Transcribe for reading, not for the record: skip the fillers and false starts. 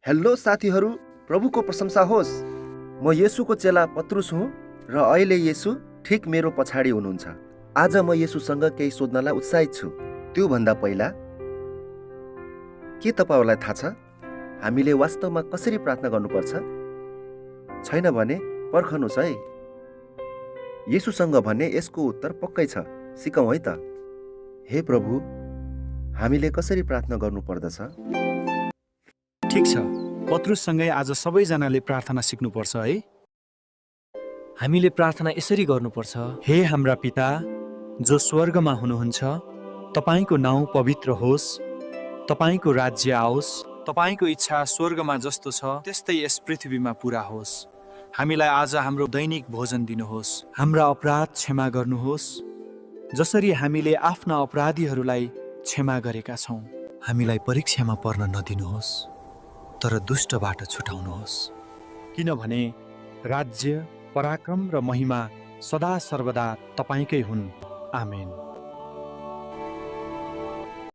Hello साथीहरू, प्रभुको प्रशंसा होस्। म येशूको चेला पत्रुस हुँ र अहिले येशू ठिक मेरो पछाडि हुनुहुन्छ। आज म येशूसँग केही सोध्नलाई उत्साहित छु। त्योभन्दा पहिला के तपाईँहरूलाई थाहा छ हामीले वास्तवमा कसरी प्रार्थना गर्नुपर्छ? छैन भने पर्खनुहोस् है। येशूसँग भने यसको उत्तर पक्कै छ। सिकौँ है त। हे प्रभु, हामीले कसरी प्रार्थना गर्नुपर्दछ? ठिक छ, पत्रुससँगै आज सबैजनाले प्रार्थना सिक्नुपर्छ है। हामीले प्रार्थना यसरी गर्नुपर्छ। हे हाम्रा पिता जो स्वर्गमा हुनुहुन्छ, तपाईको नाउँ पवित्र होस्, तपाईको राज्य आओस्, तपाईको इच्छा स्वर्गमा जस्तो छ त्यस्तै यस पृथ्वीमा पूरा होस्। हामीलाई आज हाम्रो दैनिक भोजन दिनुहोस्। हाम्रा अपराध क्षमा गर्नुहोस् जसरी हामीले आफ्ना अपराधीहरूलाई क्षमा गरेका छौँ। हामीलाई परीक्षामा पर्न नदिनुहोस् तर दुष्टबाट छुटाउनुहोस्, किनभने राज्य, पराक्रम र महिमा सदा सर्वदा तपाईकै हुन्। आमेन।